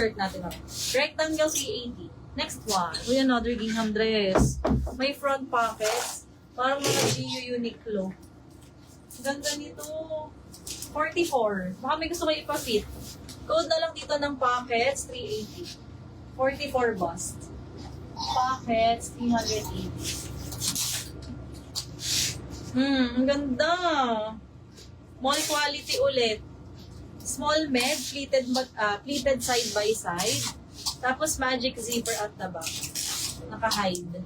t-shirt natin. Rectangle 380. Next one. Uy, another gingham dress. May front pockets. Parang mga GU Uniqlo. Ganda nito. 44. Baka may gusto kayo ipa-fit. Code na lang dito ng pockets, 380. 44 bust. Pockets, 380. Ang ganda. Mall quality ulit. Small med, pleated side by side. Tapos magic zipper at the back. Naka-hide.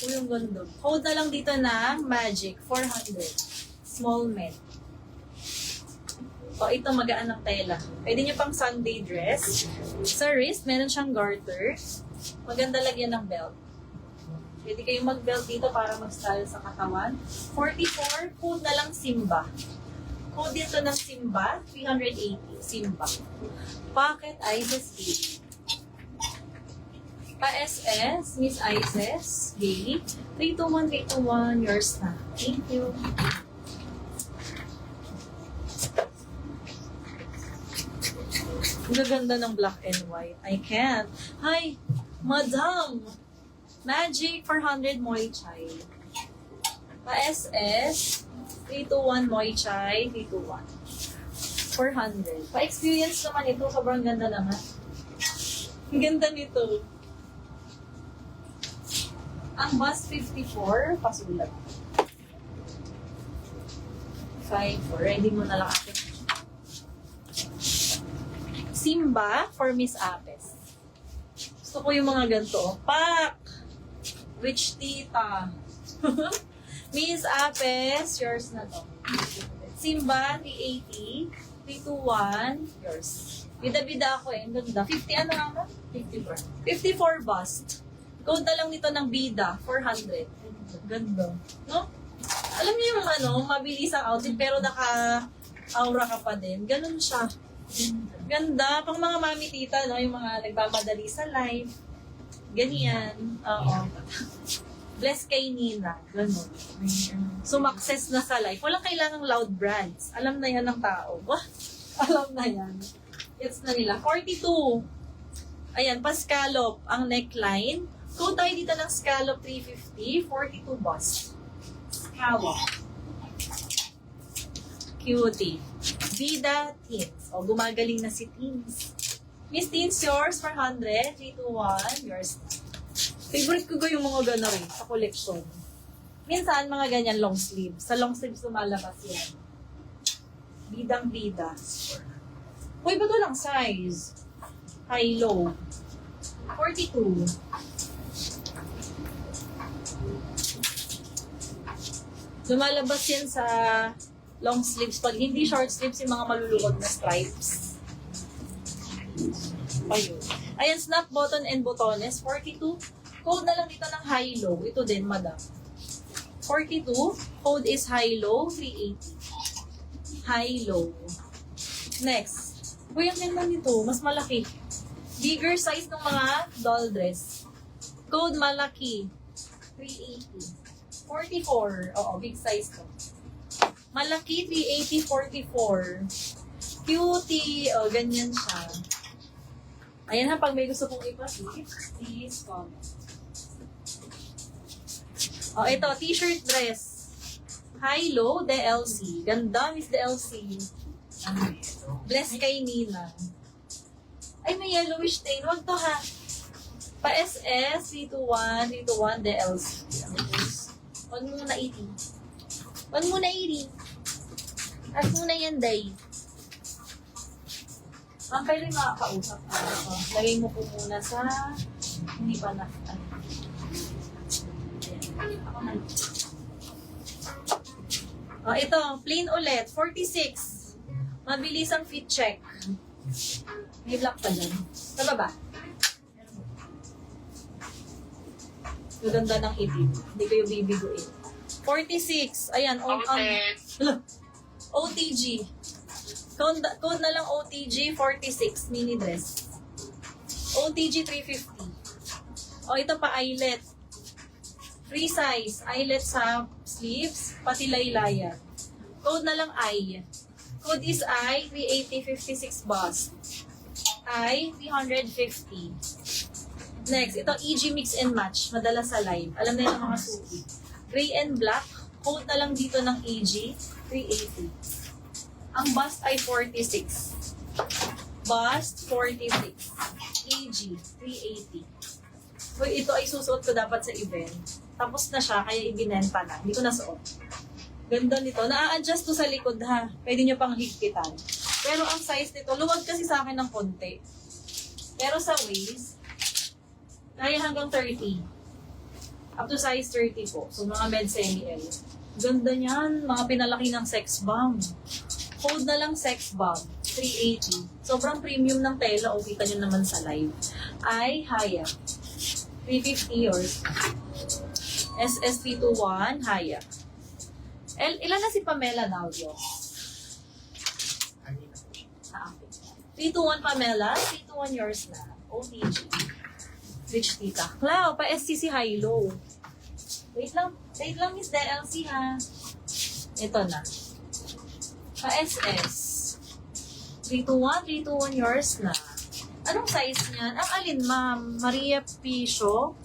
Uy, yung ganda. Code na lang dito ng magic, 400. Small med. O, ito magaan ng tela. Pwede nyo pang Sunday dress. Sa wrist, meron siyang garter. Maganda lagyan ng belt. Pwede kayong mag-belt dito para mag-style sa katawan. 44, code na lang Simba. Code dito ng Simba, 380. Simba. Pocket Isis 8. Pa-SS, Miss Isis, Gay. 321, yours na. Thank you. Ang gaganda ng black and white. I can't. Hi, Madam! Magic 400 Moy Chai. Pa-SS, 321 Moy Chai, 321. 400. Pa-experience naman ito, sobrang ganda naman. Ang ganda nito. Ang bus 54, pasulat. 5, ready mo na lang atin. Simba for Miss Apes. Gusto ko yung mga ganito. Pak! Rich Tita. Miss Apes, yours na to. Simba, 380. 321, yours. Bida-bida ako eh. Ang ganda. 50 ano nga ba? 54. 54 bust. Code na lang nito ng bida, 400. Ganda. No? Alam niyo yung ano, mabilis ang outfit pero naka-aura ka pa din. Ganun siya. Ganda. Pang mga mami tita, no? Yung mga nagmamadali sa life. Ganyan. Oo. Bless kay Nina. Ganun. Sumakses na sa life. Walang kailangang loud brands. Alam na yan ng tao. Wah! Alam na yan. It's na nila. 42. Ayan, pa-scallop ang neckline. Kung tayo dito ng scallop 350, 42 bust. Scallop. Cutie. Vida Teens. O, gumagaling na si Teens. Miss Teens, yours, 400. 321, yours. Favorite ko yung mga gana rin sa collection. Minsan, mga ganyan long sleeves. Sa long sleeves, lumalabas yan. Bidang-bida. Uy, ba ito lang size? High-low. 42. Lumalabas yan sa long sleeves. Pag hindi short sleeves, yung mga malulukod na stripes. Ayun. Ayan, snap button and botones. 42. Code na lang dito ng high-low. Ito din, madam. 42. Code is high-low. 380. High-low. Next. Uy, ang ganda nito. Mas malaki. Bigger size ng mga doll dress. Code malaki. 380. 44. Oo, big size to. Malaki, 380, 44. Cutie. O, ganyan siya. Ayan ha, pag may gusto kong ipa-fit, please comment. O, ito, t-shirt dress. High-low, DLC. Ganda, Miss DLC. Bless kay Nina. Ay, may yellowish stain. Huwag to ha. Pa-SS, 321, 321, DLC. Huwag muna 80. Huwag muna 80. At muna yan, day. Ang pwede makakausap ko. Lagay mo po muna sa hindi pa na. Ako na. O, ito, plain ulit. 46. Mabilis ang fit check. May black pa dyan. Sa baba. Maganda ng itim. Hindi ko yung bibiguin. 46. Ayan. OTG. Code na lang OTG 46. Mini dress. OTG 350. O, ito pa eyelet. Free size. Eyelet sa sleeves. Pati laylayan. Code na lang I. Code is I. 380 56 bust. ay 350. Next, ito EG Mix and Match. Madalas sa live. Alam na yun ang mga suki. Gray and black. Quote na lang dito ng EG, 380. Ang bust ay 46. Bust, 46. EG, 380. Uy, ito ay susuot ko dapat sa event. Tapos na siya, kaya ibinenta na. Hindi ko nasuot. Ganda nito. Na-adjust to sa likod ha. Pwede nyo pang higpitan. Pero ang size nito, luwag kasi sa akin ng konti. Pero sa waist, kaya hanggang 30. Up to size 30 po. So, mga med-semi-L. Ganda niyan. Mga pinalaki ng sex bomb. Hold na lang sex bomb. 380. Sobrang premium ng tela. O, kita nyo naman sa live. Ay, Haya. 350 or SS321, Haya. Ilan na si Pamela Navio? 321 Pamela. 321 yours na. OTG. Rich tita. Clau, pa-SCC high-low. Wait lang, Miss DLC ha. Ito na. Pa-SS. 321 yours na. Anong size niyan? Ang alin, ma'am? Maria Pisho?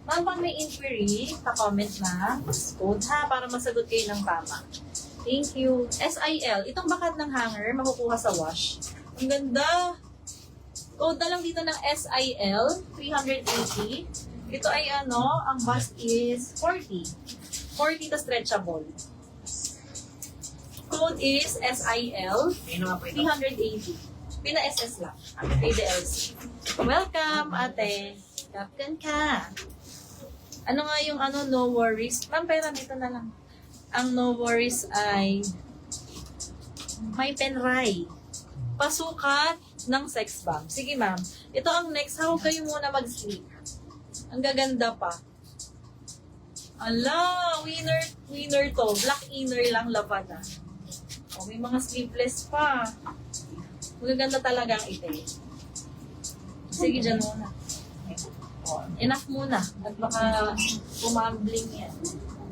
Ma'am, pag may inquiry, pa-comment na. Code ha, para masagot kayo ng tama. Thank you. SIL. Itong bakat ng hanger, makukuha sa wash. Ang ganda. Code na lang dito ng SIL, 380. Ito ay ang bust is 40. 40 to stretchable. Code is SIL, 380. Pina-SS lang. ADLC. Welcome, ate. Captain ka. Ano nga yung no worries? Ma'am, pera dito na lang. Ang no worries ay may penray. Pasukat ng sex bomb. Sige, ma'am. Ito ang next. Huwag kayo muna mag-sleep. Ang gaganda pa. Ala, winner to. Black inner lang, Lavada. O, may mga sleeveless pa. Magaganda talaga ang itim. Sige, dyan muna. O, enough muna. At baka umambling yan.